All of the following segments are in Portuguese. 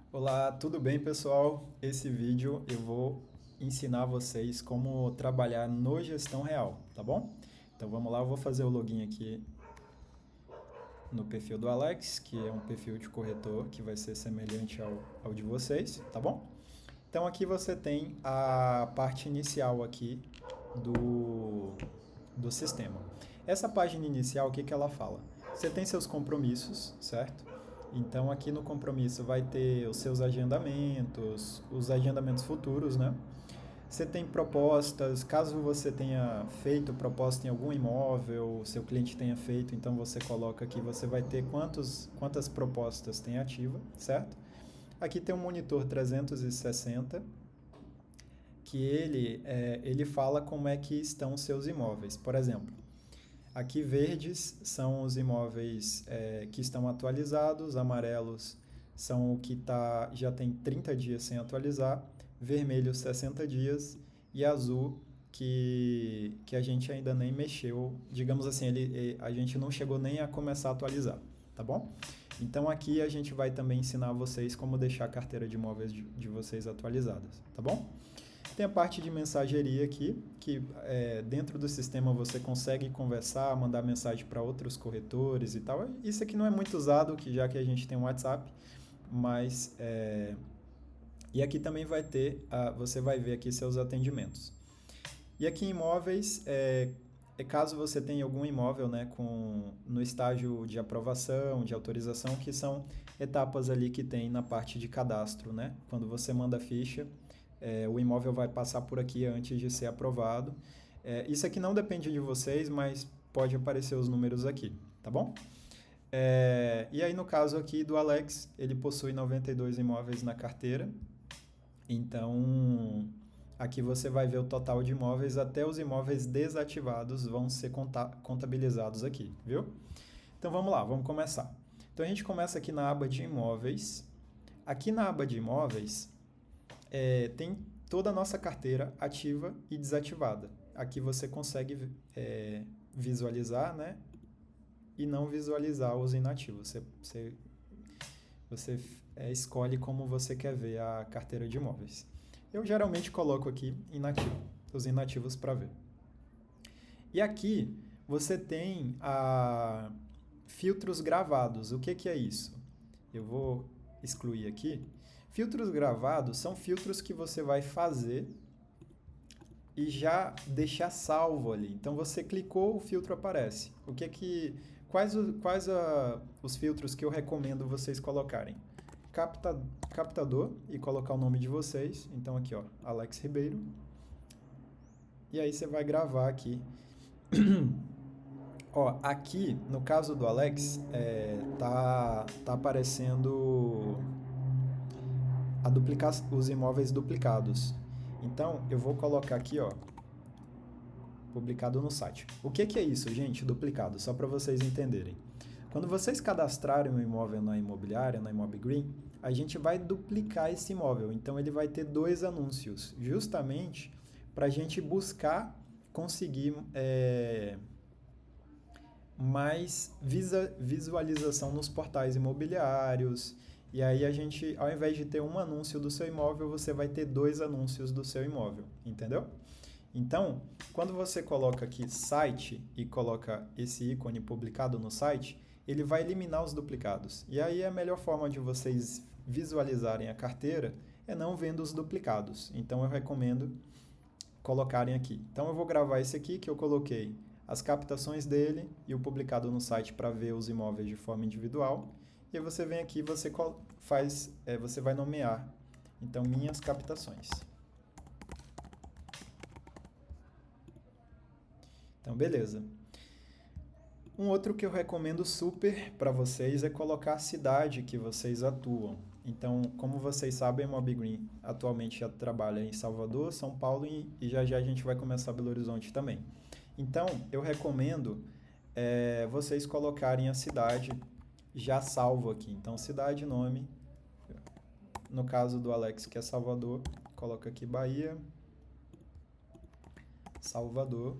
Olá, tudo bem, pessoal? Esse vídeo eu vou ensinar vocês como trabalhar no Gestão Real, tá bom? Então vamos lá, eu vou fazer o login aqui no perfil do Alex, que é um perfil de corretor que vai ser semelhante ao de vocês, tá bom? Então aqui você tem a parte inicial aqui do, do sistema. Essa página inicial, o que ela fala? Você tem seus compromissos, certo? Então aqui no compromisso vai ter os seus agendamentos, os agendamentos futuros, né? Você tem propostas, caso você tenha feito proposta em algum imóvel, seu cliente tenha feito, então você coloca aqui, você vai ter quantas propostas tem ativa, certo? Aqui tem um monitor 360, que ele fala como é que estão os seus imóveis. Por exemplo, aqui verdes são os imóveis que estão atualizados, amarelos são o que já tem 30 dias sem atualizar, vermelho 60 dias e azul que a gente ainda nem mexeu, digamos assim, a gente não chegou nem a começar a atualizar, tá bom? Então aqui a gente vai também ensinar vocês como deixar a carteira de imóveis de vocês atualizadas, tá bom? Tem a parte de mensageria aqui, que dentro do sistema você consegue conversar, mandar mensagem para outros corretores e tal. Isso aqui não é muito usado, já que a gente tem um WhatsApp, mas e aqui também vai ter, você vai ver aqui seus atendimentos. E aqui em imóveis, caso você tenha algum imóvel, né, no estágio de aprovação, de autorização, que são etapas ali que tem na parte de cadastro, né? Quando você manda a ficha, o imóvel vai passar por aqui antes de ser aprovado. Isso aqui não depende de vocês, mas pode aparecer os números aqui, tá bom? E aí no caso aqui do Alex, ele possui 92 imóveis na carteira, então aqui você vai ver o total de imóveis, até os imóveis desativados vão ser contabilizados aqui, viu? Então vamos lá, vamos começar. Então a gente começa aqui na aba de imóveis. Aqui na aba de imóveis tem toda a nossa carteira ativa e desativada. Aqui você consegue visualizar, né? E não visualizar os inativos. Você escolhe como você quer ver a carteira de imóveis. Eu geralmente coloco aqui inativo, os inativos para ver. E aqui você tem filtros gravados. O que é isso? Eu vou excluir aqui. Filtros gravados são filtros que você vai fazer e já deixar salvo ali. Então você clicou, o filtro aparece. Quais os filtros que eu recomendo vocês colocarem? Captador e colocar o nome de vocês. Então aqui, ó, Alex Ribeiro. E aí você vai gravar aqui. Ó, aqui no caso do Alex, tá aparecendo os imóveis duplicados. Então eu vou colocar aqui, ó, publicado no site. O que é isso, gente? Duplicado, só para vocês entenderem. Quando vocês cadastrarem um imóvel na imobiliária, na Imobgreen, a gente vai duplicar esse imóvel. Então ele vai ter dois anúncios, justamente para a gente buscar conseguir mais visualização nos portais imobiliários. E aí a gente, ao invés de ter um anúncio do seu imóvel, você vai ter dois anúncios do seu imóvel, entendeu? Então, quando você coloca aqui site e coloca esse ícone publicado no site, ele vai eliminar os duplicados. E aí a melhor forma de vocês visualizarem a carteira é não vendo os duplicados. Então eu recomendo colocarem aqui. Então eu vou gravar esse aqui que eu coloquei as captações dele e o publicado no site para ver os imóveis de forma individual. E aí você vem aqui e você vai nomear. Então, minhas captações. Então, beleza. Um outro que eu recomendo super para vocês é colocar a cidade que vocês atuam. Então, como vocês sabem, a Mobgreen atualmente já trabalha em Salvador, São Paulo e já já a gente vai começar Belo Horizonte também. Então, eu recomendo vocês colocarem a cidade já salvo aqui. Então, cidade, nome. No caso do Alex, que é Salvador, coloca aqui Bahia, Salvador.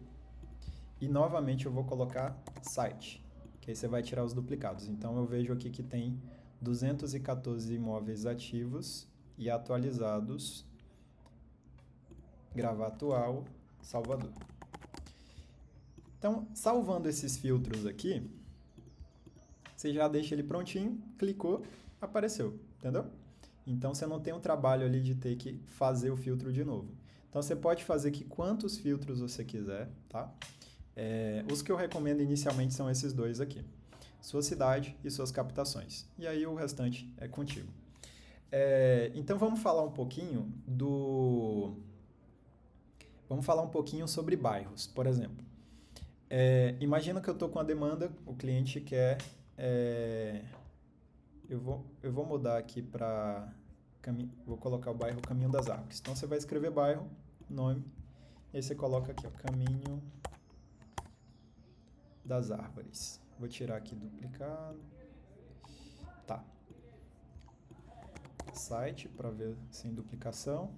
E novamente eu vou colocar site, que aí você vai tirar os duplicados. Então eu vejo aqui que tem 214 imóveis ativos e atualizados, Gravatoal, Salvador. Então, salvando esses filtros aqui, você já deixa ele prontinho, clicou, apareceu, entendeu? Então, você não tem um trabalho ali de ter que fazer o filtro de novo. Então, você pode fazer aqui quantos filtros você quiser, tá? Os que eu recomendo inicialmente são esses dois aqui. Sua cidade e suas captações. E aí, o restante é contigo. Então, vamos falar um pouquinho Vamos falar um pouquinho sobre bairros, por exemplo. Imagina que eu estou com a demanda, o cliente quer... eu vou mudar aqui para... Vou colocar o bairro Caminho das Árvores. Então, você vai escrever bairro, nome, e aí você coloca aqui, ó, Caminho das Árvores. Vou tirar aqui duplicado. Tá. Site, para ver sem duplicação.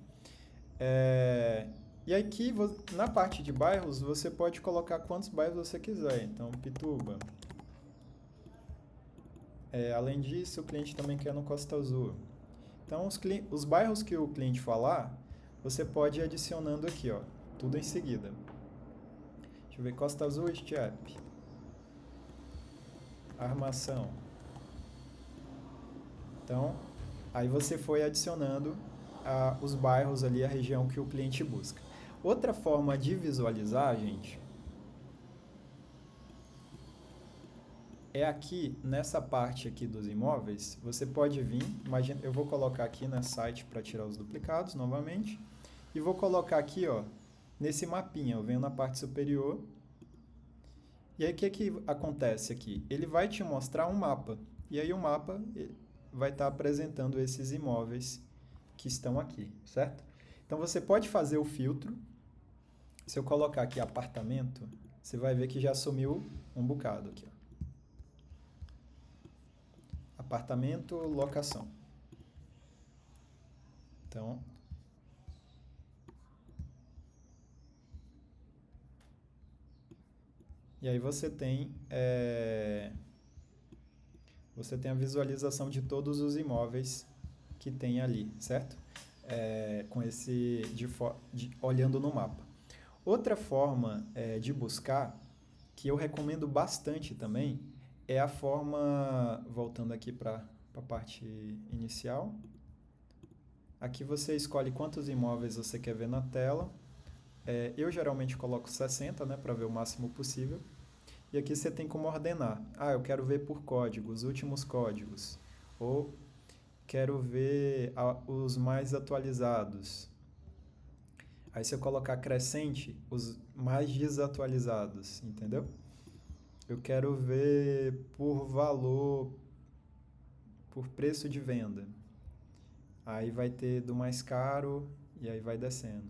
E aqui, na parte de bairros, você pode colocar quantos bairros você quiser. Então, Pituba. Além disso, o cliente também quer no Costa Azul. Então, os bairros que o cliente falar, você pode ir adicionando aqui, ó, tudo em seguida. Deixa eu ver, Costa Azul, Estiep. Armação. Então, aí você foi adicionando os bairros ali, a região que o cliente busca. Outra forma de visualizar, gente, é aqui, nessa parte aqui dos imóveis, você pode vir, imagina, eu vou colocar aqui no site para tirar os duplicados novamente, e vou colocar aqui, ó, nesse mapinha, eu venho na parte superior, e aí o que acontece aqui? Ele vai te mostrar um mapa, e aí o mapa vai estar apresentando esses imóveis que estão aqui, certo? Então, você pode fazer o filtro. Se eu colocar aqui apartamento, você vai ver que já sumiu um bocado aqui, ó. Apartamento, locação. Então, e aí você tem a visualização de todos os imóveis que tem ali, certo? Com esse olhando no mapa. Outra forma de buscar, que eu recomendo bastante também, é a forma, voltando aqui para a parte inicial. Aqui você escolhe quantos imóveis você quer ver na tela. Eu geralmente coloco 60, né, para ver o máximo possível. E aqui você tem como ordenar. Eu quero ver por código, os últimos códigos. Ou quero ver os mais atualizados. Aí se eu colocar crescente, os mais desatualizados, entendeu? Eu quero ver por valor, por preço de venda. Aí vai ter do mais caro e aí vai descendo.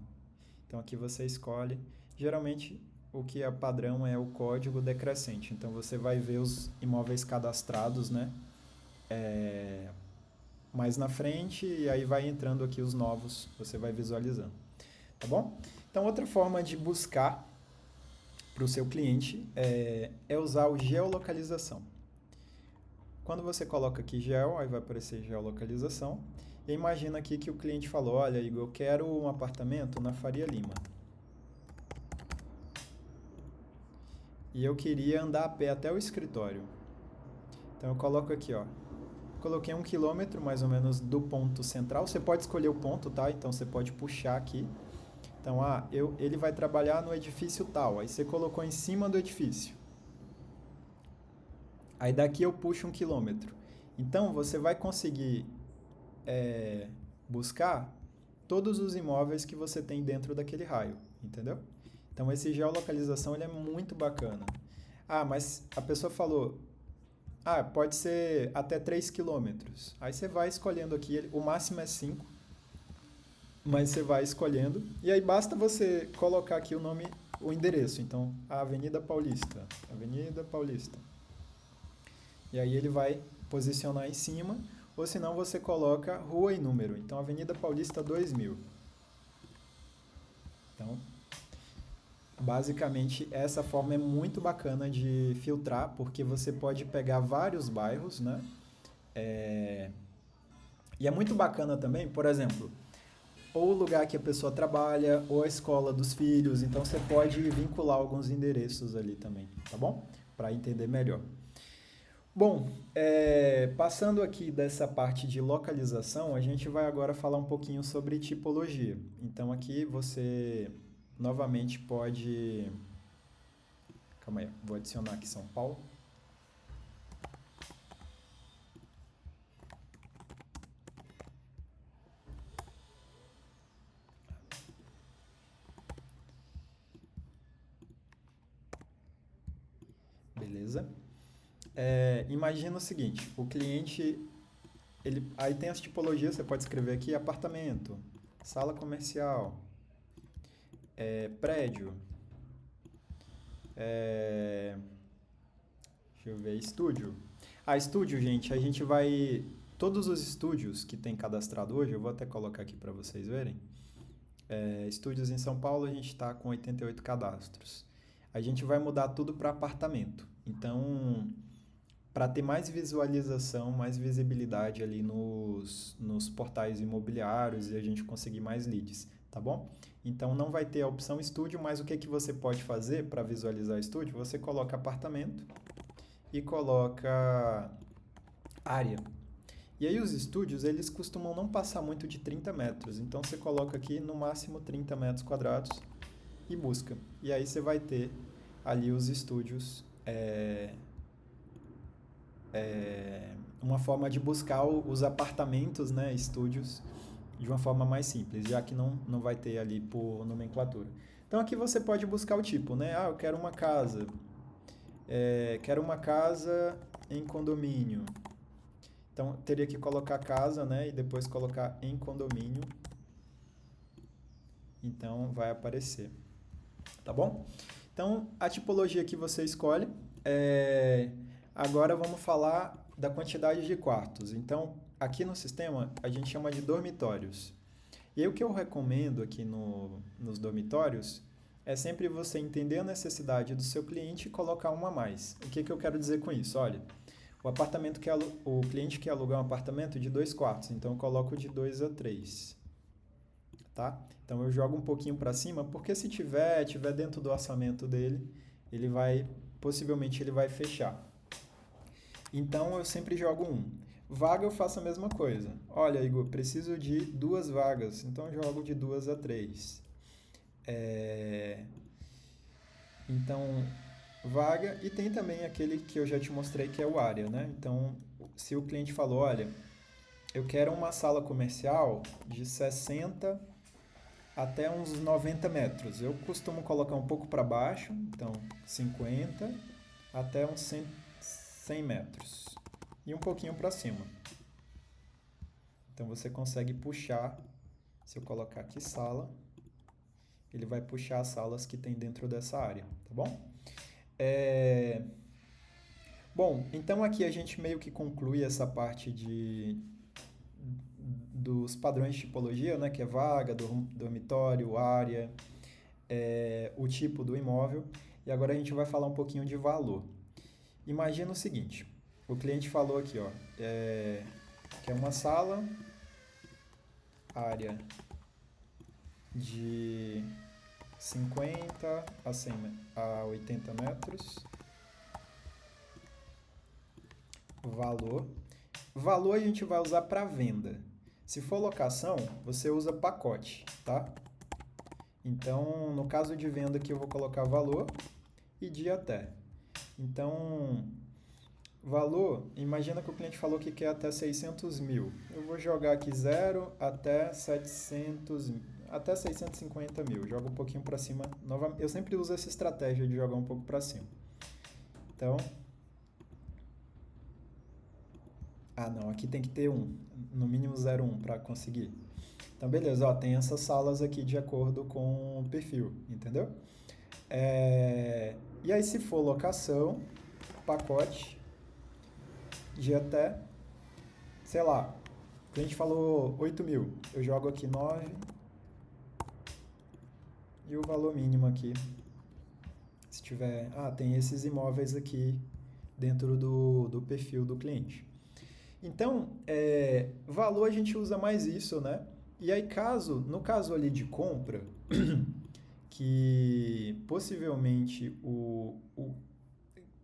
Então aqui você escolhe. Geralmente o que é padrão é o código decrescente. Então você vai ver os imóveis cadastrados, né? Mais na frente e aí vai entrando aqui os novos, você vai visualizando. Tá bom? Então, outra forma de buscar para o seu cliente é usar o geolocalização. Quando você coloca aqui geo, aí vai aparecer geolocalização. E imagina aqui que o cliente falou, olha, Igor, eu quero um apartamento na Faria Lima. E eu queria andar a pé até o escritório. Então, eu coloco aqui, ó. Coloquei 1 quilômetro, mais ou menos, do ponto central. Você pode escolher o ponto, tá? Então, você pode puxar aqui. Então, ele vai trabalhar no edifício tal. Aí você colocou em cima do edifício. Aí daqui eu puxo 1 quilômetro. Então, você vai conseguir buscar todos os imóveis que você tem dentro daquele raio, entendeu? Então, esse geolocalização ele é muito bacana. Mas a pessoa falou, pode ser até 3 quilômetros. Aí você vai escolhendo aqui, o máximo é 5. Mas você vai escolhendo, e aí basta você colocar aqui o nome, o endereço. Então, a Avenida Paulista. E aí ele vai posicionar em cima, ou senão você coloca rua e número. Então, Avenida Paulista 2000. Então, basicamente, essa forma é muito bacana de filtrar, porque você pode pegar vários bairros, né? E é muito bacana também, por exemplo, ou o lugar que a pessoa trabalha, ou a escola dos filhos. Então você pode vincular alguns endereços ali também, tá bom? Para entender melhor. Bom, passando aqui dessa parte de localização, a gente vai agora falar um pouquinho sobre tipologia. Então aqui você novamente pode. Calma aí, vou adicionar aqui São Paulo. Beleza? Imagina o seguinte, o cliente, aí tem as tipologias, você pode escrever aqui apartamento, sala comercial, prédio, deixa eu ver, estúdio. Estúdio, gente, a gente vai, todos os estúdios que tem cadastrado hoje, eu vou até colocar aqui para vocês verem, estúdios em São Paulo a gente está com 88 cadastros. A gente vai mudar tudo para apartamento. Então, para ter mais visualização, mais visibilidade ali nos portais imobiliários e a gente conseguir mais leads, tá bom? Então não vai ter a opção estúdio, mas o que você pode fazer para visualizar estúdio? Você coloca apartamento e coloca área. E aí os estúdios, eles costumam não passar muito de 30 metros, então você coloca aqui no máximo 30 metros quadrados e busca. E aí você vai ter ali os estúdios, uma forma de buscar os apartamentos, né, estúdios, de uma forma mais simples, já que não vai ter ali por nomenclatura. Então aqui você pode buscar o tipo, né? Eu quero uma casa. Quero uma casa em condomínio. Então teria que colocar casa, né? E depois colocar em condomínio. Então vai aparecer. Tá bom? Então a tipologia que você escolhe. Agora vamos falar da quantidade de quartos. Então, aqui no sistema, a gente chama de dormitórios. E aí, o que eu recomendo aqui nos dormitórios é sempre você entender a necessidade do seu cliente e colocar uma a mais. O que eu quero dizer com isso? Olha, o cliente quer alugar um apartamento de 2 quartos, então eu coloco de 2 a 3. Tá? Então, eu jogo um pouquinho para cima, porque se tiver dentro do orçamento dele, possivelmente ele vai fechar. Então eu sempre jogo um. Vaga eu faço a mesma coisa. Olha, Igor, preciso de 2 vagas, então eu jogo de 2 a 3. Então, vaga, e tem também aquele que eu já te mostrei que é o área, né? Então, se o cliente falou, olha, eu quero uma sala comercial de 60 até uns 90 metros. Eu costumo colocar um pouco para baixo, então 50 até uns 100 metros e um pouquinho para cima. Então você consegue puxar, se eu colocar aqui sala, ele vai puxar as salas que tem dentro dessa área, tá bom? Bom, então aqui a gente meio que conclui essa parte dos padrões de tipologia, né, que é vaga, dormitório, área, o tipo do imóvel. E agora a gente vai falar um pouquinho de valor. Imagina o seguinte, o cliente falou aqui, ó, que é uma sala, área de 50 a 80 metros, valor. Valor a gente vai usar para venda. Se for locação, você usa pacote, tá? Então, no caso de venda aqui eu vou colocar valor e dia até. Então, valor, imagina que o cliente falou que quer até 600 mil. Eu vou jogar aqui 0 até 700, até 650 mil. Jogo um pouquinho para cima. Eu sempre uso essa estratégia de jogar um pouco para cima. Então, não, aqui tem que ter no mínimo 0,1 para conseguir. Então, beleza, ó, tem essas salas aqui de acordo com o perfil, entendeu? E aí, se for locação, pacote, de até, sei lá, o cliente falou 8 mil, eu jogo aqui 9 e o valor mínimo aqui, se tiver, tem esses imóveis aqui dentro do perfil do cliente. Então, valor a gente usa mais isso, né? E aí, no caso ali de compra, que possivelmente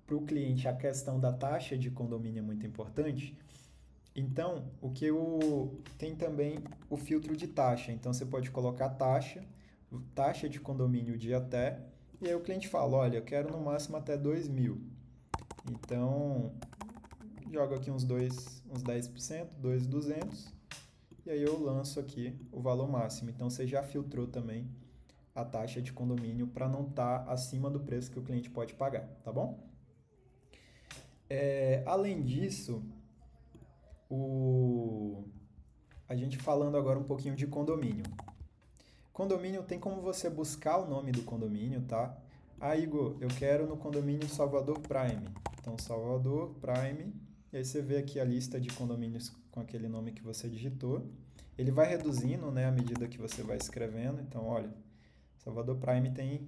para o cliente a questão da taxa de condomínio é muito importante, então tem também o filtro de taxa. Então você pode colocar taxa de condomínio de até, e aí o cliente fala, olha, eu quero no máximo até 2.000. Então, jogo aqui uns 10%, 2.200, e aí eu lanço aqui o valor máximo. Então você já filtrou também a taxa de condomínio para não estar acima do preço que o cliente pode pagar, tá bom? Além disso, a gente falando agora um pouquinho de condomínio. Condomínio tem como você buscar o nome do condomínio, tá? Ah, Igor, eu quero no condomínio Salvador Prime. Então, Salvador Prime, e aí você vê aqui a lista de condomínios com aquele nome que você digitou. Ele vai reduzindo, né, à medida que você vai escrevendo. Então, olha, Salvador Prime tem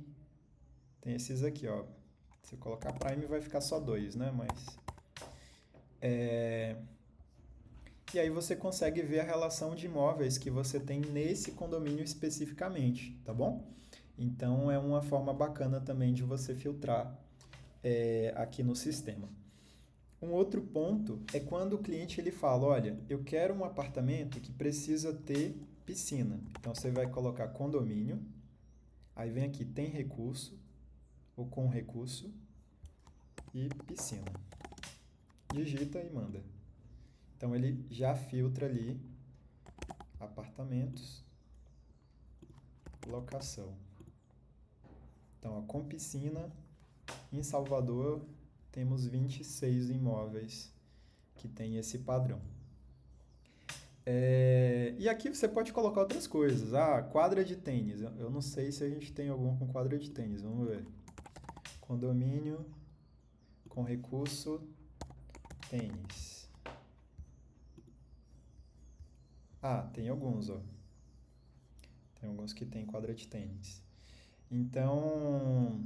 esses aqui, ó. Se eu colocar Prime vai ficar só 2, né? Mas e aí você consegue ver a relação de imóveis que você tem nesse condomínio especificamente, tá bom? Então é uma forma bacana também de você filtrar aqui no sistema. Um outro ponto é quando o cliente ele fala, olha, eu quero um apartamento que precisa ter piscina. Então você vai colocar condomínio, aí vem aqui tem recurso ou com recurso e piscina. Digita e manda. Então ele já filtra ali apartamentos, locação. Então, ó, com piscina, em Salvador temos 26 imóveis que tem esse padrão. E aqui você pode colocar outras coisas. Ah, quadra de tênis. Eu não sei se a gente tem algum com quadra de tênis. Vamos ver. Condomínio com recurso tênis. Ah, tem alguns, ó. Tem alguns que tem quadra de tênis. Então,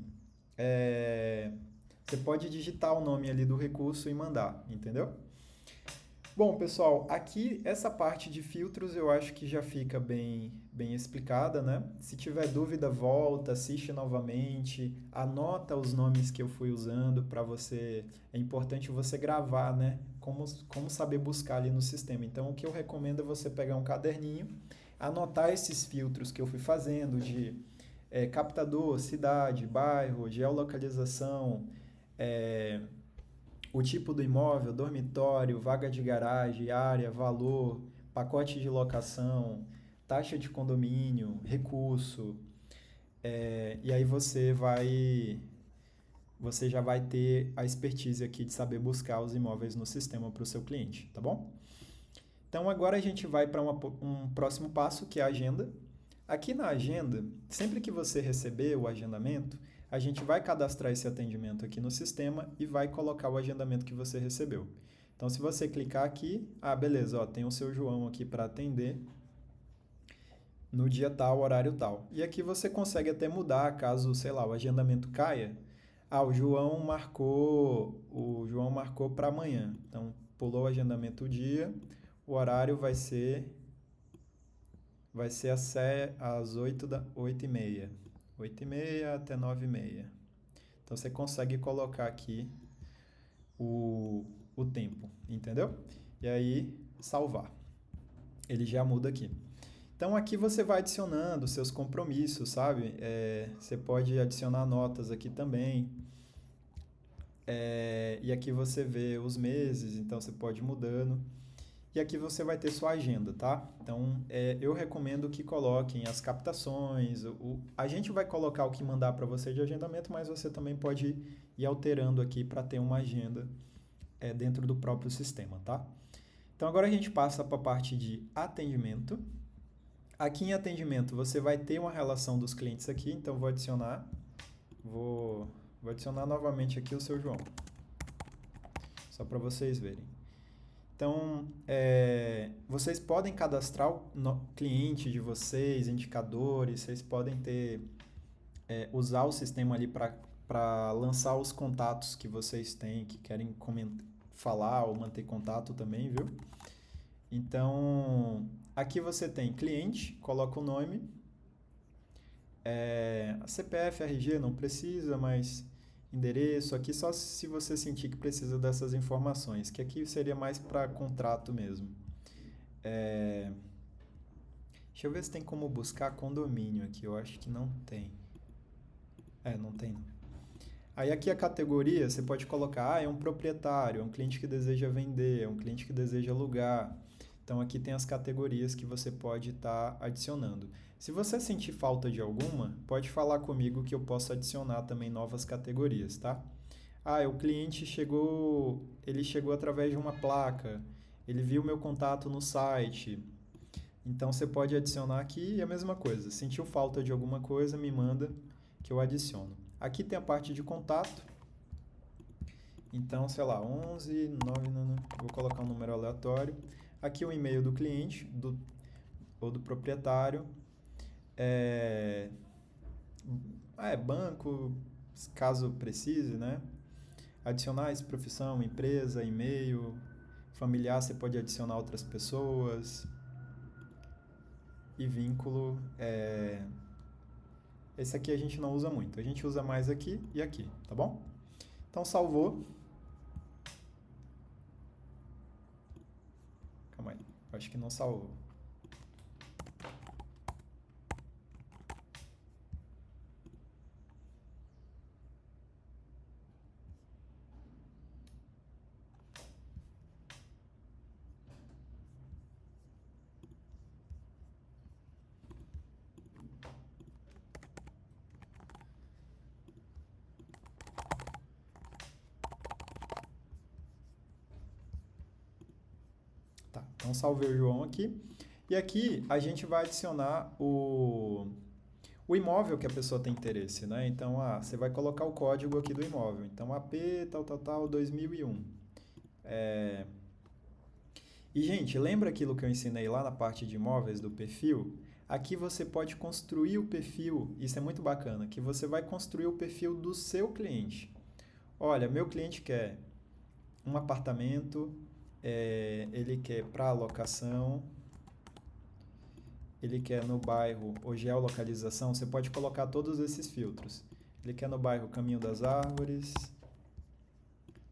você pode digitar o nome ali do recurso e mandar, entendeu? Bom, pessoal, aqui essa parte de filtros eu acho que já fica bem explicada, né? Se tiver dúvida, volta, assiste novamente, anota os nomes que eu fui usando para você. É importante você gravar, né? Como saber buscar ali no sistema. Então, o que eu recomendo é você pegar um caderninho, anotar esses filtros que eu fui fazendo de captador, cidade, bairro, geolocalização, o tipo do imóvel, dormitório, vaga de garagem, área, valor, pacote de locação, taxa de condomínio, recurso. E aí você já vai ter a expertise aqui de saber buscar os imóveis no sistema para o seu cliente, tá bom? Então agora a gente vai para um próximo passo que é a agenda. Aqui na agenda, sempre que você receber o agendamento, a gente vai cadastrar esse atendimento aqui no sistema e vai colocar o agendamento que você recebeu. Então, se você clicar aqui, beleza, ó, tem o seu João aqui para atender no dia tal, horário tal. E aqui você consegue até mudar caso, sei lá, o agendamento caia. O João marcou para amanhã. Então, pulou o agendamento o dia, o horário vai ser às 8h30. 8h30 até 9h30. Então você consegue colocar aqui o tempo, entendeu? E aí salvar. Ele já muda aqui. Então aqui você vai adicionando seus compromissos, sabe? Você pode adicionar notas aqui também. E aqui você vê os meses, então você pode ir mudando. E aqui você vai ter sua agenda, tá? Então, eu recomendo que coloquem as captações. A gente vai colocar o que mandar para você de agendamento, mas você também pode ir alterando aqui para ter uma agenda dentro do próprio sistema, tá? Então, agora a gente passa para a parte de atendimento. Aqui em atendimento, você vai ter uma relação dos clientes aqui, então vou adicionar novamente aqui o seu João, só para vocês verem. Então, vocês podem cadastrar o cliente de vocês, indicadores, vocês podem usar o sistema ali para lançar os contatos que vocês têm, que querem falar ou manter contato também, viu? Então, aqui você tem cliente, coloca o nome, CPF, RG não precisa, mas endereço aqui só se você sentir que precisa dessas informações, que aqui seria mais para contrato mesmo. Deixa eu ver se tem como buscar condomínio aqui, eu acho que não tem. Não tem não. Aí aqui a categoria, você pode colocar, é um proprietário, é um cliente que deseja vender, é um cliente que deseja alugar. Então aqui tem as categorias que você pode estar adicionando. Se você sentir falta de alguma, pode falar comigo que eu posso adicionar também novas categorias, tá? O cliente ele chegou através de uma placa, ele viu meu contato no site. Então você pode adicionar aqui e a mesma coisa. Sentiu falta de alguma coisa, me manda que eu adiciono. Aqui tem a parte de contato. Então, sei lá, 11, 9, vou colocar um número aleatório. Aqui o e-mail do cliente ou do proprietário. Banco, caso precise, né? Adicionais, profissão, empresa, e-mail. Familiar, você pode adicionar outras pessoas. E vínculo, esse aqui a gente não usa muito. A gente usa mais aqui e aqui, tá bom? Então, salvou. Calma aí, acho que não salvou. Tá, então salvei o João aqui. E aqui a gente vai adicionar o imóvel que a pessoa tem interesse, né? Então, você vai colocar o código aqui do imóvel. Então, AP tal, 2001. E, gente, lembra aquilo que eu ensinei lá na parte de imóveis do perfil? Aqui você pode construir o perfil, isso é muito bacana, que você vai construir o perfil do seu cliente. Olha, meu cliente quer um apartamento, ele quer para alocação, ele quer no bairro ou geolocalização, você pode colocar todos esses filtros. Ele quer no bairro Caminho das Árvores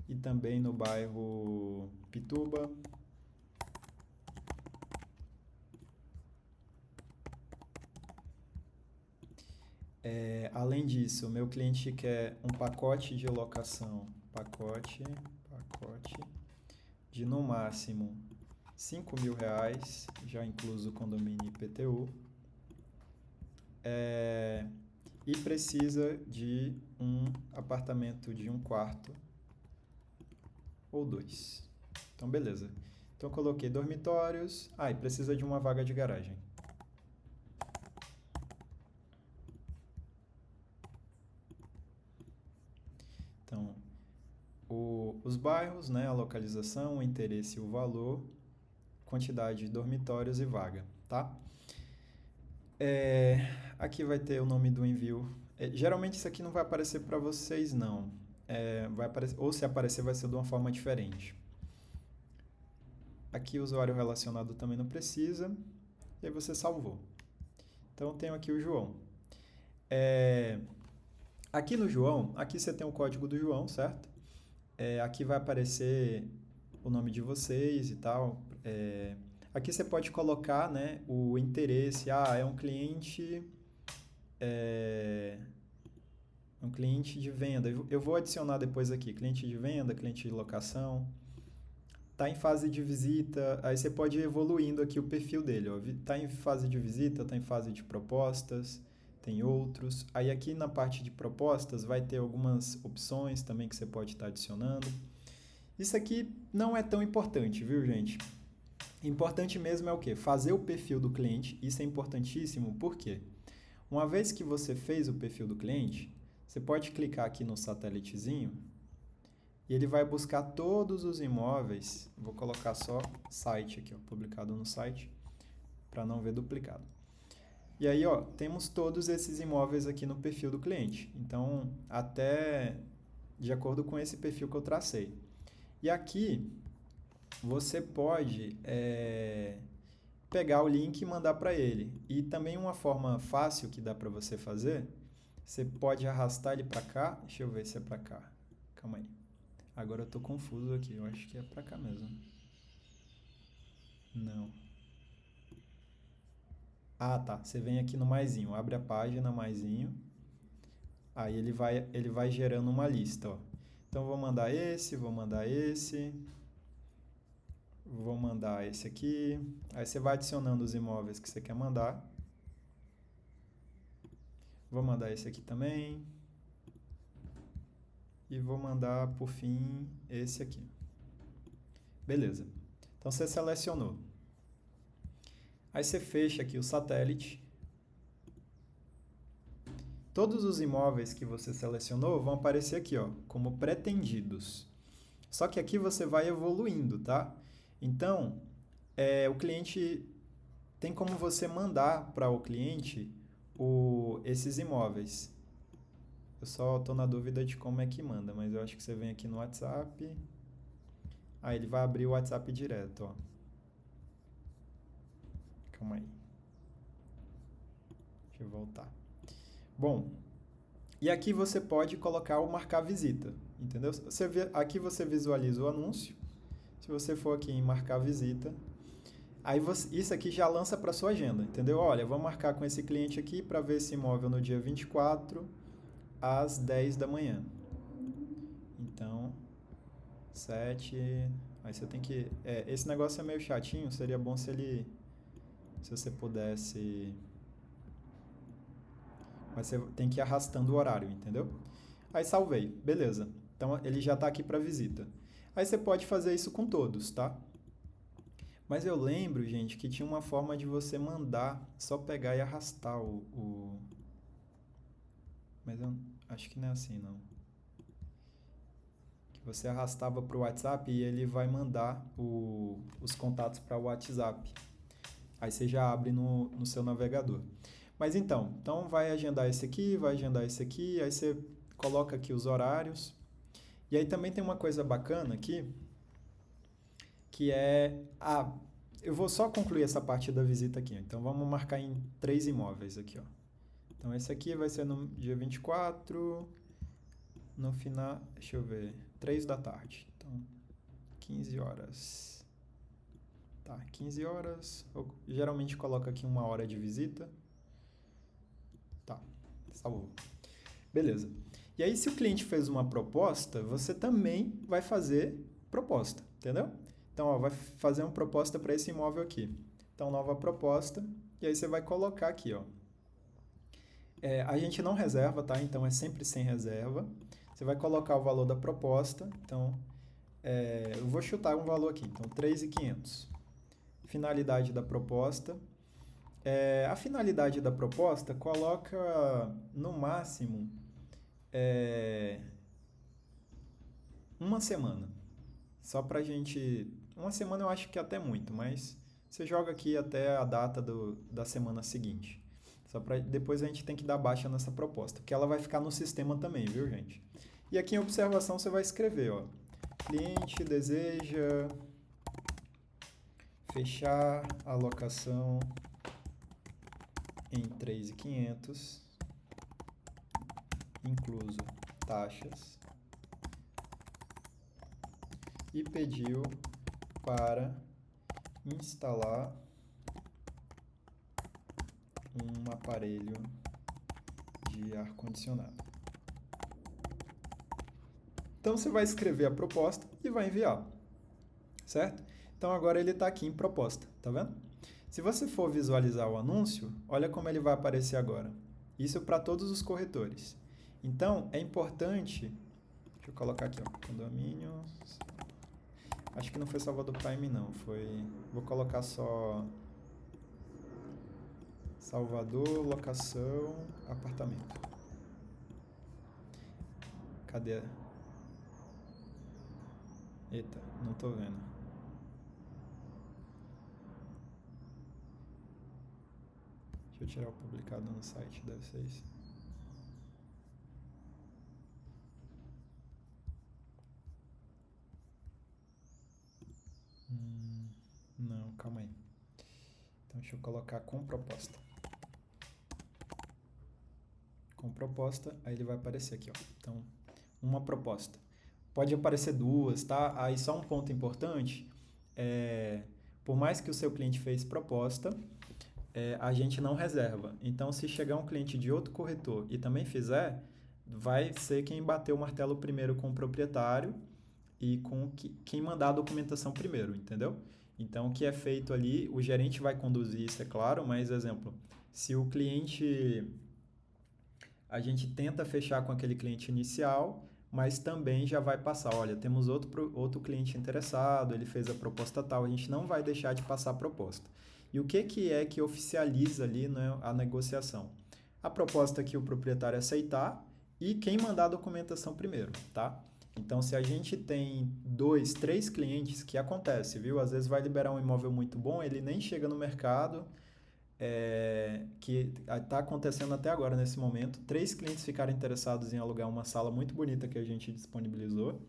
e também no bairro Pituba. Além disso, o meu cliente quer um pacote de locação, pacote de no máximo R$5.000, já incluso condomínio IPTU, e precisa de um apartamento de 1 quarto ou 2. Então, beleza. Então, eu coloquei dormitórios, e precisa de uma vaga de garagem. Então, os bairros, né, a localização, o interesse e o valor, quantidade de dormitórios e vaga, tá? Aqui vai ter o nome do envio. Geralmente isso aqui não vai aparecer para vocês, não. Vai aparecer, ou se aparecer vai ser de uma forma diferente. Aqui o usuário relacionado também não precisa. E aí você salvou. Então eu tenho aqui o João. Aqui no João, aqui você tem o código do João, certo? Aqui vai aparecer o nome de vocês e tal. Aqui você pode colocar, né, o interesse. É um cliente... um cliente de venda. Eu vou adicionar depois aqui, cliente de venda, cliente de locação. Está em fase de visita, aí você pode ir evoluindo aqui o perfil dele. Está em fase de visita, está em fase de propostas, tem outros. Aí aqui na parte de propostas vai ter algumas opções também que você pode estar adicionando. Isso aqui não é tão importante, viu, gente? Importante mesmo é o quê? Fazer o perfil do cliente. Isso é importantíssimo, por quê? Uma vez que você fez o perfil do cliente, você pode clicar aqui no satélitezinho e ele vai buscar todos os imóveis. Vou colocar só site aqui, publicado no site, para não ver duplicado. E aí, temos todos esses imóveis aqui no perfil do cliente. Então, até de acordo com esse perfil que eu tracei. E aqui você pode pegar o link e mandar para ele. E também uma forma fácil que dá para você fazer, você pode arrastar ele para cá. Deixa eu ver se é para cá. Calma aí. Agora eu tô confuso aqui. Eu acho que é para cá mesmo. Não. Ah, tá. Você vem aqui no maisinho, abre a página maisinho. Aí ele vai gerando uma lista, ó. Então vou mandar esse, vou mandar esse. Vou mandar esse aqui. Aí você vai adicionando os imóveis que você quer mandar. Vou mandar esse aqui também. E vou mandar, por fim, esse aqui. Beleza. Então você selecionou. Aí você fecha aqui o satélite. Todos os imóveis que você selecionou vão aparecer aqui, ó, como pretendidos. Só que aqui você vai evoluindo, tá? Então, o cliente tem como você mandar para o cliente esses imóveis. Eu só estou na dúvida de como é que manda, mas eu acho que você vem aqui no WhatsApp. Aí ele vai abrir o WhatsApp direto, ó. Calma aí. Deixa eu voltar. Bom, e aqui você pode colocar o marcar visita, entendeu? Aqui você visualiza o anúncio. Se você for aqui em marcar visita, aí isso aqui já lança para sua agenda, entendeu? Olha, vou marcar com esse cliente aqui para ver esse imóvel no dia 24 às 10 da manhã. Então, 7... Aí você tem que... esse negócio é meio chatinho, seria bom se você pudesse... Mas você tem que ir arrastando o horário, entendeu? Aí salvei, beleza. Então ele já está aqui para visita. Aí você pode fazer isso com todos, tá? Mas eu lembro, gente, que tinha uma forma de você mandar, só pegar e arrastar Mas eu acho que não é assim, não. Que você arrastava para o WhatsApp e ele vai mandar os contatos para o WhatsApp. Aí você já abre no seu navegador. Mas então vai agendar esse aqui, vai agendar esse aqui, aí você coloca aqui os horários. E aí também tem uma coisa bacana aqui, que é... eu vou só concluir essa parte da visita aqui. Então vamos marcar em 3 imóveis aqui, ó. Então esse aqui vai ser no dia 24, no final, deixa eu ver, 3 da tarde. Então 15 horas. Tá, 15 horas. Eu geralmente coloco aqui 1 hora de visita. Tá, salvou. Beleza. E aí, se o cliente fez uma proposta, você também vai fazer proposta, entendeu? Então, ó, vai fazer uma proposta para esse imóvel aqui. Então, nova proposta. E aí você vai colocar aqui, ó. A gente não reserva, tá? Então, é sempre sem reserva. Você vai colocar o valor da proposta. Então, eu vou chutar um valor aqui. Então, 3.500. Finalidade da proposta. A finalidade da proposta coloca no máximo 1 semana. Só pra gente... 1 semana eu acho que é até muito, mas você joga aqui até a data da semana seguinte. Só pra depois a gente tem que dar baixa nessa proposta, porque ela vai ficar no sistema também, viu, gente? E aqui em observação você vai escrever, ó. Cliente deseja fechar a locação em 3.500, incluso taxas, e pediu para instalar um aparelho de ar-condicionado. Então você vai escrever a proposta e vai enviar, certo? Então agora ele está aqui em proposta, tá vendo? Se você for visualizar o anúncio, olha como ele vai aparecer agora. Isso para todos os corretores. Então é importante, deixa eu colocar aqui, ó, condomínio. Acho que não foi Salvador Prime não, vou colocar só Salvador, locação, apartamento. Cadê? Eita, não tô vendo. Deixa eu tirar o publicado no site, deve ser isso. Não, calma aí. Então, deixa eu colocar com proposta. Com proposta, aí ele vai aparecer aqui, ó. Então, uma proposta. Pode aparecer duas, tá? Aí só um ponto importante, por mais que o seu cliente fez proposta, a gente não reserva. Então, se chegar um cliente de outro corretor e também fizer, vai ser quem bateu o martelo primeiro com o proprietário e com quem mandar a documentação primeiro, entendeu? Então, o que é feito ali, o gerente vai conduzir isso, é claro, mas, exemplo, se o cliente, a gente tenta fechar com aquele cliente inicial, mas também já vai passar, olha, temos outro cliente interessado, ele fez a proposta tal, a gente não vai deixar de passar a proposta. E o que é que oficializa ali, né, a negociação? A proposta que o proprietário aceitar e quem mandar a documentação primeiro, tá? Então, se a gente tem 2, 3 clientes, que acontece, viu? Às vezes vai liberar um imóvel muito bom, ele nem chega no mercado, que está acontecendo até agora, nesse momento. 3 clientes ficaram interessados em alugar uma sala muito bonita que a gente disponibilizou.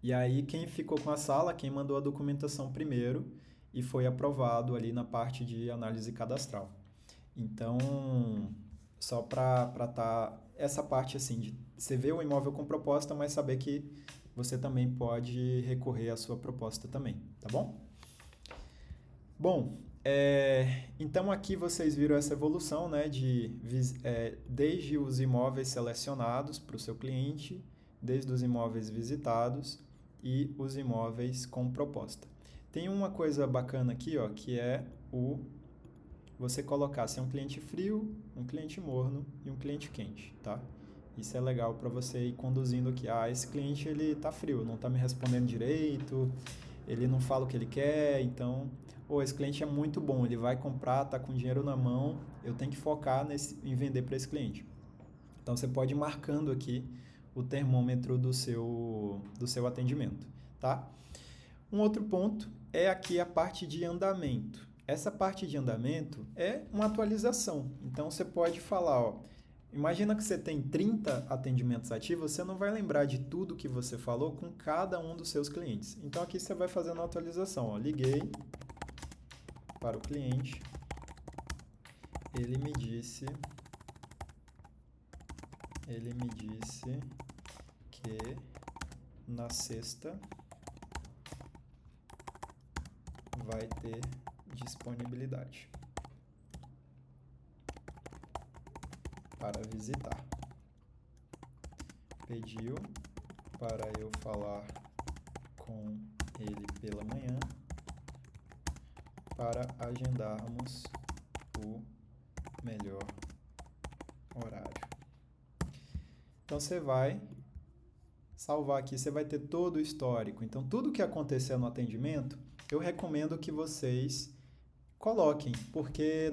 E aí, quem ficou com a sala, quem mandou a documentação primeiro e foi aprovado ali na parte de análise cadastral. Então, só para estar essa parte assim de você ver o imóvel com proposta, mas saber que você também pode recorrer à sua proposta também, tá bom? Bom, então aqui vocês viram essa evolução, né, desde os imóveis selecionados para o seu cliente, desde os imóveis visitados e os imóveis com proposta. Tem uma coisa bacana aqui, ó, que é você colocar se é um cliente frio, um cliente morno e um cliente quente, tá? Isso é legal para você ir conduzindo aqui. Ah, esse cliente ele tá frio, não tá me respondendo direito, ele não fala o que ele quer, então, esse cliente é muito bom, ele vai comprar, tá com dinheiro na mão, eu tenho que focar em vender para esse cliente. Então você pode ir marcando aqui o termômetro do seu atendimento, tá? Um outro ponto é aqui a parte de andamento. Essa parte de andamento é uma atualização. Então você pode falar, ó, imagina que você tem 30 atendimentos ativos, você não vai lembrar de tudo que você falou com cada um dos seus clientes. Então aqui você vai fazendo a atualização, ó, liguei para o cliente, ele me disse que na sexta vai ter disponibilidade para visitar. Pediu para eu falar com ele pela manhã para agendarmos o melhor horário. Então você vai salvar aqui, você vai ter todo o histórico. Então tudo que aconteceu no atendimento, eu recomendo que vocês coloquem, porque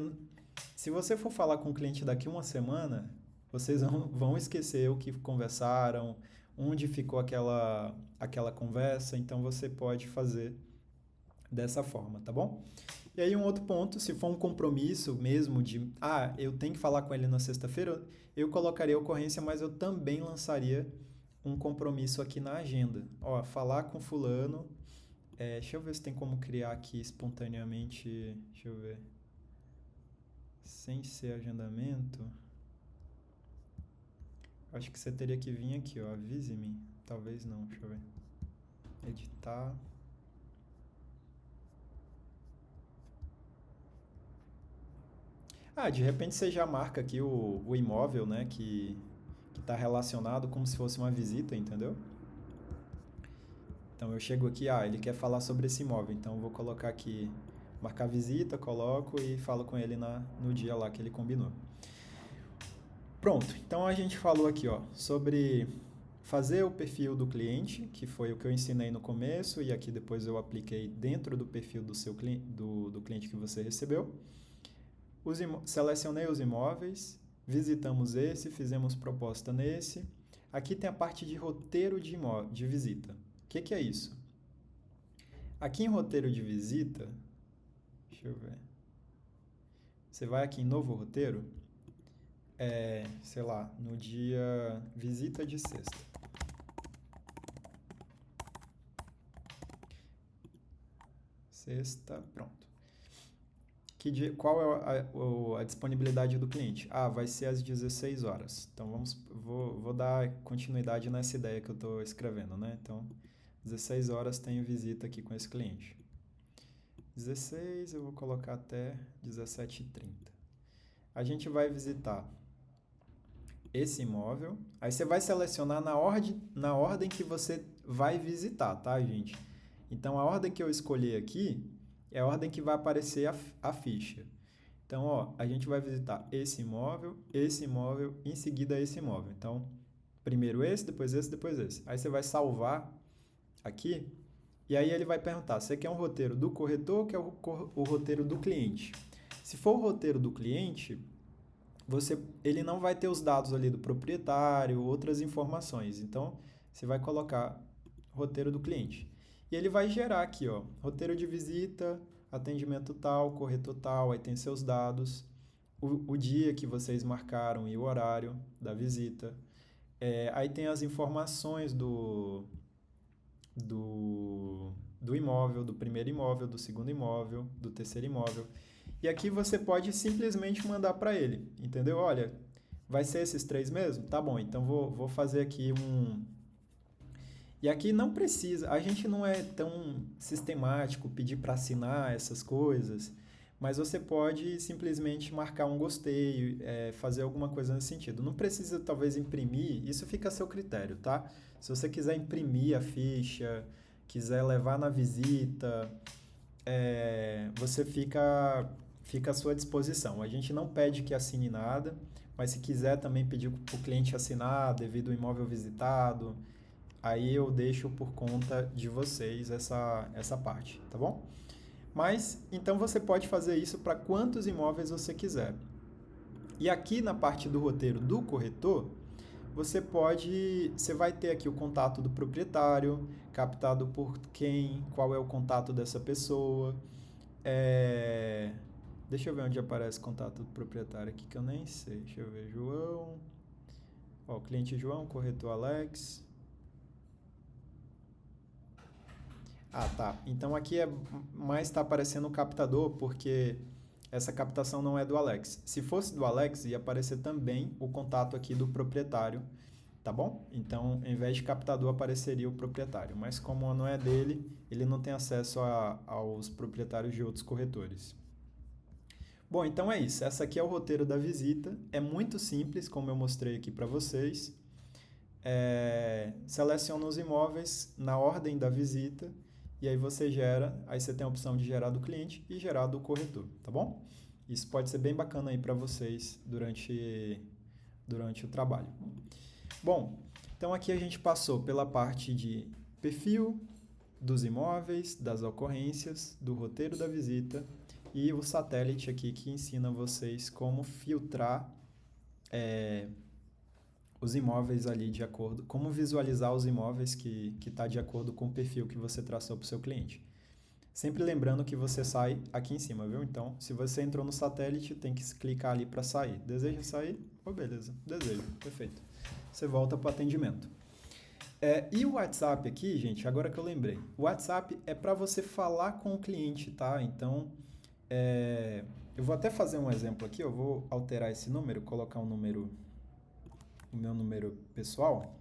se você for falar com o cliente daqui uma semana, vocês vão esquecer o que conversaram, onde ficou aquela conversa, então você pode fazer dessa forma, tá bom? E aí um outro ponto, se for um compromisso mesmo de, eu tenho que falar com ele na sexta-feira, eu colocaria a ocorrência, mas eu também lançaria um compromisso aqui na agenda. Ó, falar com fulano, deixa eu ver se tem como criar aqui espontaneamente, deixa eu ver, sem ser agendamento. Acho que você teria que vir aqui, ó, avise-me, talvez não, deixa eu ver, editar. De repente você já marca aqui o imóvel, né, que está relacionado como se fosse uma visita, entendeu? Então eu chego aqui, ele quer falar sobre esse imóvel, então eu vou colocar aqui, marcar visita, coloco e falo com ele no dia lá que ele combinou. Pronto, então a gente falou aqui, ó, sobre fazer o perfil do cliente, que foi o que eu ensinei no começo e aqui depois eu apliquei dentro do perfil do seu do cliente que você recebeu. Selecionei os imóveis, visitamos esse, fizemos proposta nesse. Aqui tem a parte de roteiro de visita. O que é isso? Aqui em roteiro de visita, deixa eu ver. Você vai aqui em novo roteiro, sei lá, no dia visita de sexta. Sexta, pronto. Qual é a disponibilidade do cliente? Ah, vai ser às 16 horas. Então vou dar continuidade nessa ideia que eu estou escrevendo, né? Então, 16 horas tenho visita aqui com esse cliente. 16 eu vou colocar até 17h30. A gente vai visitar esse imóvel. Aí você vai selecionar na ordem que você vai visitar, tá, gente? Então, a ordem que eu escolhi aqui é a ordem que vai aparecer a ficha. Então, ó, a gente vai visitar esse imóvel, em seguida esse imóvel. Então, primeiro esse, depois esse, depois esse. Aí você vai salvar aqui e aí ele vai perguntar, você quer um roteiro do corretor ou quer o roteiro do cliente? Se for o roteiro do cliente, ele não vai ter os dados ali do proprietário, outras informações. Então, você vai colocar roteiro do cliente. E ele vai gerar aqui, ó, roteiro de visita, atendimento tal, corretor tal, aí tem seus dados, o dia que vocês marcaram e o horário da visita. Aí tem as informações do imóvel, do primeiro imóvel, do segundo imóvel, do terceiro imóvel. E aqui você pode simplesmente mandar para ele, entendeu? Olha, vai ser esses 3 mesmo? Tá bom, então vou fazer aqui um... E aqui não precisa, a gente não é tão sistemático, pedir para assinar essas coisas, mas você pode simplesmente marcar um gostei, fazer alguma coisa nesse sentido. Não precisa talvez imprimir, isso fica a seu critério, tá? Se você quiser imprimir a ficha, quiser levar na visita, você fica à sua disposição. A gente não pede que assine nada, mas se quiser também pedir para o cliente assinar devido ao imóvel visitado, aí eu deixo por conta de vocês essa parte, tá bom? Mas, então você pode fazer isso para quantos imóveis você quiser. E aqui na parte do roteiro do corretor, você vai ter aqui o contato do proprietário, captado por quem, qual é o contato dessa pessoa. Deixa eu ver onde aparece o contato do proprietário aqui, que eu nem sei. Deixa eu ver, João. Ó, cliente João, corretor Alex. Ah, tá. Então aqui mais está aparecendo o captador, porque essa captação não é do Alex. Se fosse do Alex, ia aparecer também o contato aqui do proprietário, tá bom? Então, em vez de captador, apareceria o proprietário. Mas como não é dele, ele não tem acesso aos proprietários de outros corretores. Bom, então é isso. Essa aqui é o roteiro da visita. É muito simples, como eu mostrei aqui para vocês. Seleciona os imóveis na ordem da visita e aí você gera, aí você tem a opção de gerar do cliente e gerar do corretor, tá bom? Isso pode ser bem bacana aí para vocês durante o trabalho. Bom, então aqui a gente passou pela parte de perfil dos imóveis, das ocorrências, do roteiro da visita e o satélite aqui que ensina vocês como filtrar os imóveis ali de acordo, como visualizar os imóveis que está de acordo com o perfil que você traçou para o seu cliente. Sempre lembrando que você sai aqui em cima, viu? Então, se você entrou no satélite, tem que clicar ali para sair. Deseja sair? Oh, beleza. Desejo. Perfeito. Você volta para o atendimento. E o WhatsApp aqui, gente, agora que eu lembrei. O WhatsApp é para você falar com o cliente, tá? Então, eu vou até fazer um exemplo aqui. Eu vou alterar esse número, colocar o meu número pessoal.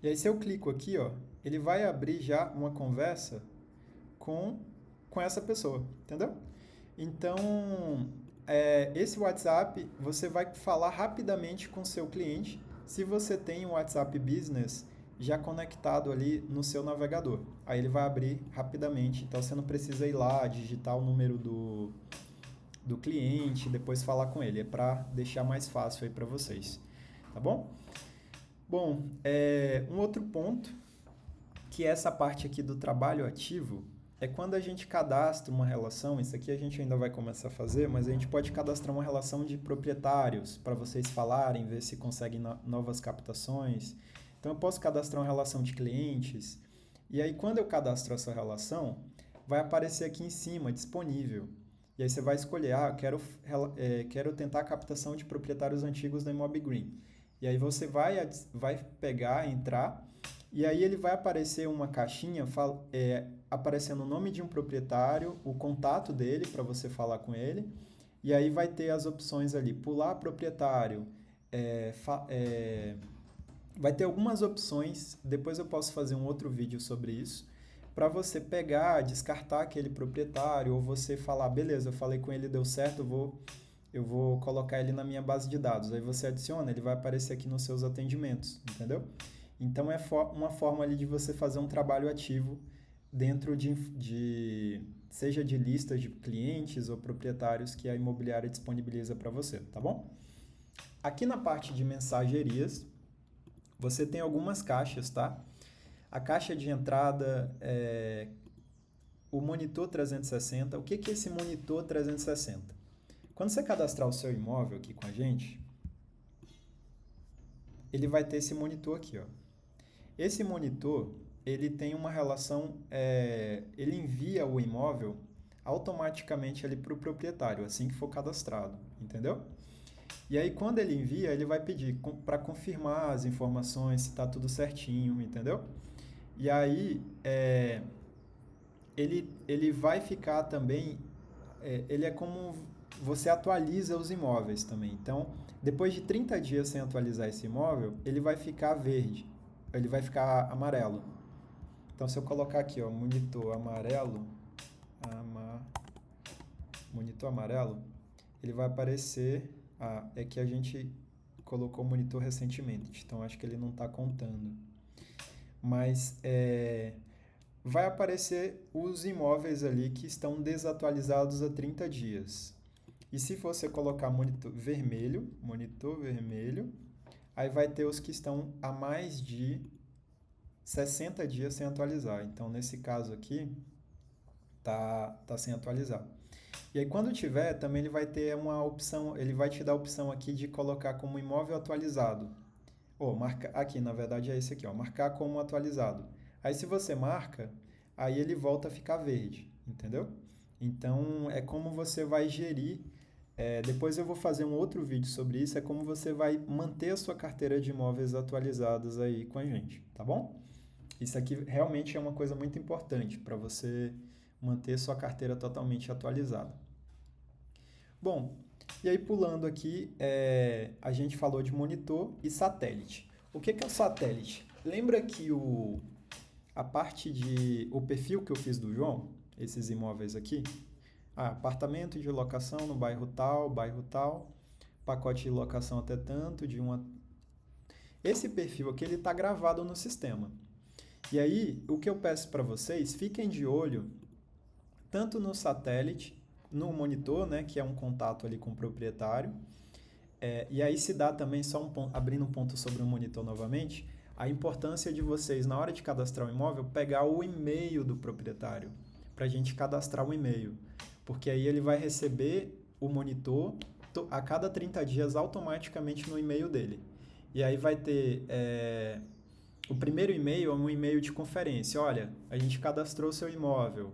E aí, se eu clico aqui, ó, ele vai abrir já uma conversa com essa pessoa, entendeu? Então, esse WhatsApp, você vai falar rapidamente com o seu cliente se você tem um WhatsApp Business já conectado ali no seu navegador. Aí ele vai abrir rapidamente, então você não precisa ir lá, digitar o número do cliente, depois falar com ele. É para deixar mais fácil aí para vocês, tá bom? Bom, um outro ponto, que é essa parte aqui do trabalho ativo, é quando a gente cadastra uma relação, isso aqui a gente ainda vai começar a fazer, mas a gente pode cadastrar uma relação de proprietários para vocês falarem, ver se conseguem novas captações. Então eu posso cadastrar uma relação de clientes, e aí quando eu cadastro essa relação, vai aparecer aqui em cima, disponível. E aí você vai escolher, quero tentar a captação de proprietários antigos da Imob Green. E aí você vai pegar, entrar, e aí ele vai aparecer uma caixinha aparecendo o nome de um proprietário, o contato dele para você falar com ele, e aí vai ter as opções ali, pular proprietário, vai ter algumas opções, depois eu posso fazer um outro vídeo sobre isso, para você pegar, descartar aquele proprietário, ou você falar, beleza, eu falei com ele, deu certo, eu vou colocar ele na minha base de dados. Aí você adiciona, ele vai aparecer aqui nos seus atendimentos, entendeu? Então, é uma forma ali de você fazer um trabalho ativo dentro seja de listas de clientes ou proprietários que a imobiliária disponibiliza para você, tá bom? Aqui na parte de mensagerias, você tem algumas caixas, tá? A caixa de entrada o monitor 360. O que é esse monitor 360? Quando você cadastrar o seu imóvel aqui com a gente, ele vai ter esse monitor aqui, ó. Esse monitor, ele tem uma relação, ele envia o imóvel automaticamente ali para o proprietário, assim que for cadastrado, entendeu? E aí, quando ele envia, ele vai pedir para confirmar as informações, se está tudo certinho, entendeu? E aí, ele vai ficar também, ele é como você atualiza os imóveis também. Então, depois de 30 dias sem atualizar esse imóvel, ele vai ficar verde, ele vai ficar amarelo. Então, se eu colocar aqui, ó, monitor amarelo, ele vai aparecer, é que a gente colocou o monitor recentemente, então acho que ele não está contando. Mas vai aparecer os imóveis ali que estão desatualizados há 30 dias. E se você colocar monitor vermelho, aí vai ter os que estão há mais de 60 dias sem atualizar. Então, nesse caso aqui, tá sem atualizar. E aí, quando tiver, também ele vai ter uma opção, ele vai te dar a opção aqui de colocar como imóvel atualizado. Aqui, na verdade, é esse aqui, ó, marcar como atualizado. Aí, se você marca, aí ele volta a ficar verde, entendeu? Então, é como você vai gerir. Depois eu vou fazer um outro vídeo sobre isso, é como você vai manter a sua carteira de imóveis atualizadas aí com a gente, tá bom? Isso aqui realmente é uma coisa muito importante para você manter sua carteira totalmente atualizada. Bom, e aí pulando aqui, a gente falou de monitor e satélite. O que é o satélite? Lembra que o perfil que eu fiz do João, esses imóveis aqui, apartamento de locação no bairro tal, pacote de locação até tanto, Esse perfil aqui, ele está gravado no sistema. E aí, o que eu peço para vocês, fiquem de olho tanto no satélite, no monitor, né, que é um contato ali com o proprietário, e aí se dá também, abrindo um ponto sobre o monitor novamente, a importância de vocês, na hora de cadastrar o imóvel, pegar o e-mail do proprietário, para a gente cadastrar o e-mail. Porque aí ele vai receber o monitor a cada 30 dias automaticamente no e-mail dele. E aí vai ter... o primeiro e-mail é um e-mail de conferência. Olha, a gente cadastrou seu imóvel.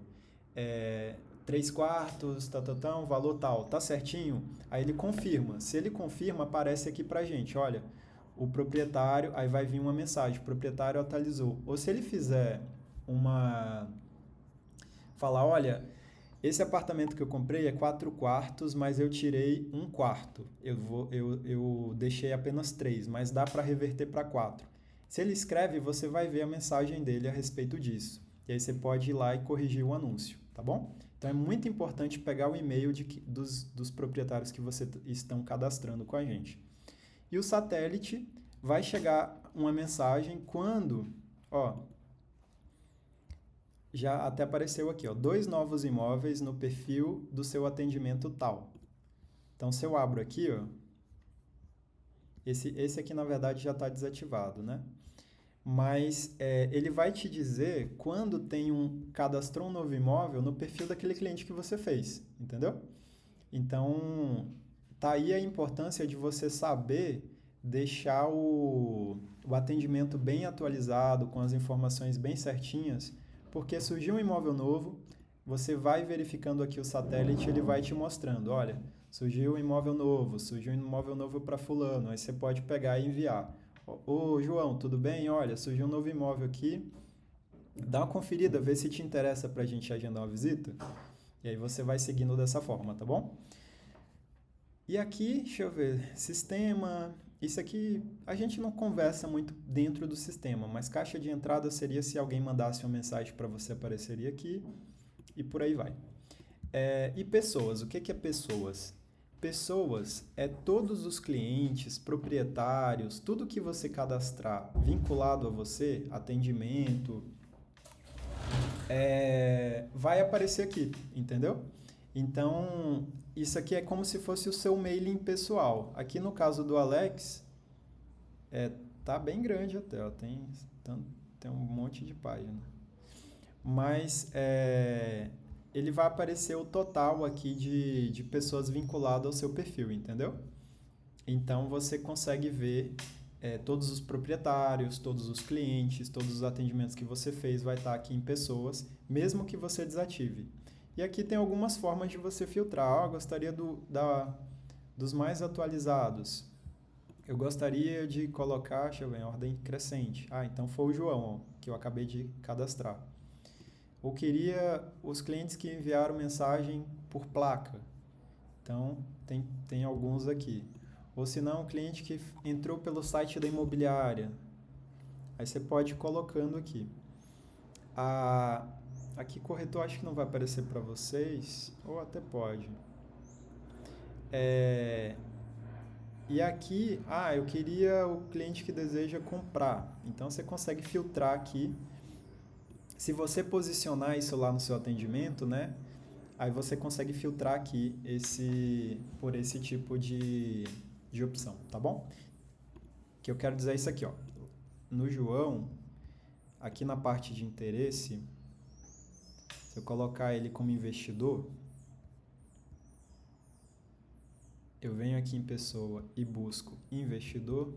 3/4, valor tal. Tá certinho? Aí ele confirma. Se ele confirma, aparece aqui pra gente. Olha, o proprietário... Aí vai vir uma mensagem. O proprietário atualizou. Ou se ele fizer falar, olha... Esse apartamento que eu comprei é 4/4, mas eu tirei 1/4. Eu deixei apenas 3, mas dá para reverter para 4. Se ele escreve, você vai ver a mensagem dele a respeito disso. E aí você pode ir lá e corrigir o anúncio, tá bom? Então é muito importante pegar o e-mail dos proprietários que você estão cadastrando com a gente. E o satélite vai chegar uma mensagem quando... já até apareceu aqui, 2 novos imóveis no perfil do seu atendimento tal. Então, se eu abro aqui, esse aqui na verdade já está desativado, né? Mas ele vai te dizer quando cadastrou um novo imóvel no perfil daquele cliente que você fez, entendeu? Então, tá aí a importância de você saber deixar o atendimento bem atualizado, com as informações bem certinhas, porque surgiu um imóvel novo, você vai verificando aqui o satélite, ele vai te mostrando, olha, Surgiu um imóvel novo, surgiu um imóvel novo para fulano, aí você pode pegar e enviar. Ô, João, tudo bem? Olha, surgiu um novo imóvel aqui, dá uma conferida, vê se te interessa para a gente agendar uma visita. E aí você vai seguindo dessa forma, tá bom? E aqui, deixa eu ver, sistema, isso aqui a gente não conversa muito dentro do sistema, mas caixa de entrada seria se alguém mandasse uma mensagem para você, apareceria aqui e por aí vai. E pessoas, o que é pessoas? Pessoas é todos os clientes, proprietários, tudo que você cadastrar vinculado a você, atendimento, vai aparecer aqui, entendeu? Então, isso aqui é como se fosse o seu mailing pessoal. Aqui no caso do Alex, tá bem grande até, ó, tem um monte de página. Mas ele vai aparecer o total aqui de pessoas vinculadas ao seu perfil, entendeu? Então você consegue ver todos os proprietários, todos os clientes, todos os atendimentos que você fez vai estar aqui em pessoas, mesmo que você desative. E aqui tem algumas formas de você filtrar. Eu gostaria dos mais atualizados. Eu gostaria de colocar, deixa eu ver, em ordem crescente. Então foi o João, ó, que eu acabei de cadastrar. Ou queria os clientes que enviaram mensagem por placa. Então, tem alguns aqui. Ou se não, o cliente que entrou pelo site da imobiliária. Aí você pode ir colocando aqui. Aqui corretor acho que não vai aparecer para vocês, ou até pode. E aqui, eu queria o cliente que deseja comprar. Então você consegue filtrar aqui. Se você posicionar isso lá no seu atendimento, né? Aí você consegue filtrar aqui por esse tipo de opção, tá bom? Que eu quero dizer isso aqui, ó. No João, aqui na parte de interesse, se eu colocar ele como investidor, eu venho aqui em pessoa e busco investidor.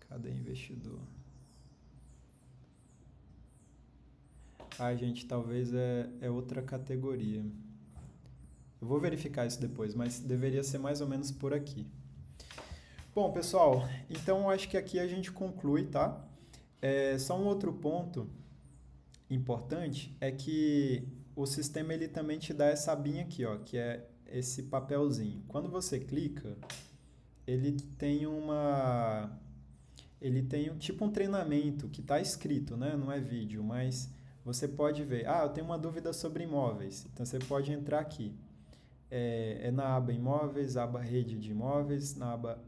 Cadê investidor? Gente, talvez é outra categoria. Eu vou verificar isso depois, mas deveria ser mais ou menos por aqui. Bom, pessoal, então acho que aqui a gente conclui, tá? Só um outro ponto importante é que o sistema ele também te dá essa abinha aqui, ó, que é esse papelzinho. Quando você clica, ele tem tipo um treinamento que está escrito, né? Não é vídeo, mas você pode ver, eu tenho uma dúvida sobre imóveis. Então você pode entrar aqui. Na aba imóveis, aba rede de imóveis, na aba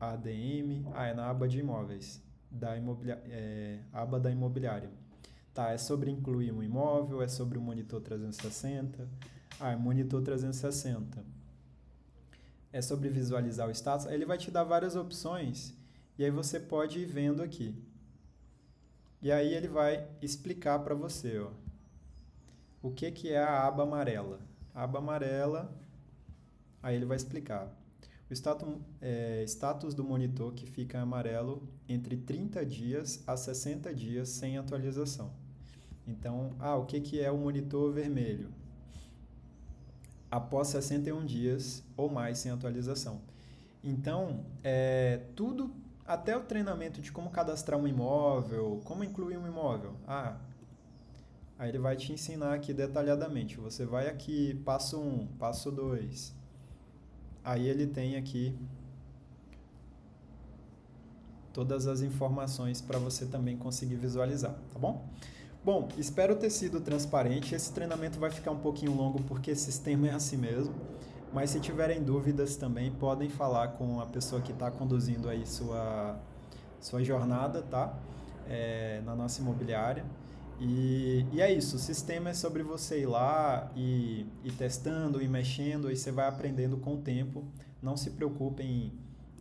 ADM, é na aba de imóveis, aba da imobiliária. Tá, é sobre incluir um imóvel, é sobre o monitor 360. Monitor 360. É sobre visualizar o status. Aí ele vai te dar várias opções e aí você pode ir vendo aqui. E aí ele vai explicar para você, ó, o que é a aba amarela. A aba amarela, aí ele vai explicar. O status do monitor que fica amarelo entre 30 dias a 60 dias sem atualização. Então, o que é o monitor vermelho? Após 61 dias ou mais sem atualização. Então, tudo, até o treinamento de como cadastrar um imóvel, como incluir um imóvel. Aí ele vai te ensinar aqui detalhadamente. Você vai aqui, passo 1, passo 2. Aí ele tem aqui todas as informações para você também conseguir visualizar, tá bom? Bom, espero ter sido transparente. Esse treinamento vai ficar um pouquinho longo porque esse sistema é assim mesmo. Mas se tiverem dúvidas também, podem falar com a pessoa que está conduzindo aí sua jornada, tá? Na nossa imobiliária. E é isso, o sistema é sobre você ir lá e testando e mexendo, aí você vai aprendendo com o tempo. Não se preocupem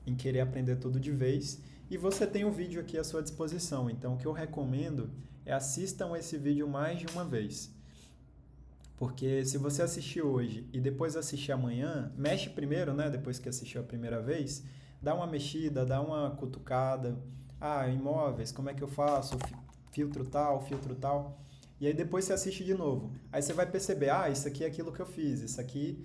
em querer aprender tudo de vez. E você tem um vídeo aqui à sua disposição, então o que eu recomendo assistam esse vídeo mais de uma vez. Porque se você assistir hoje e depois assistir amanhã, mexe primeiro, né? Depois que assistiu a primeira vez, dá uma mexida, dá uma cutucada. Imóveis, como é que eu faço? Filtro tal. E aí depois você assiste de novo. Aí você vai perceber, isso aqui é aquilo que eu fiz, isso aqui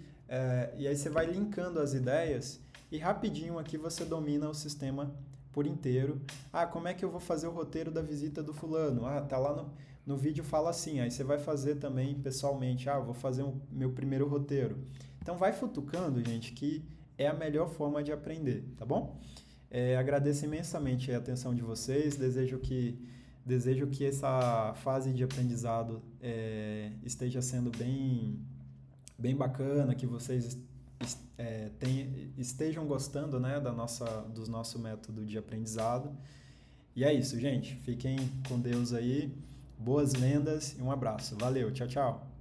E aí você vai linkando as ideias e rapidinho aqui você domina o sistema por inteiro. Ah, como é que eu vou fazer o roteiro da visita do fulano? Ah, tá lá no vídeo fala assim. Aí você vai fazer também pessoalmente. Ah, eu vou fazer o meu primeiro roteiro. Então vai futucando, gente, que é a melhor forma de aprender, tá bom? Agradeço imensamente a atenção de vocês. Desejo que essa fase de aprendizado esteja sendo bem bacana, que vocês estejam gostando, né, do nosso método de aprendizado. E é isso, gente. Fiquem com Deus aí. Boas vendas e um abraço. Valeu, tchau, tchau.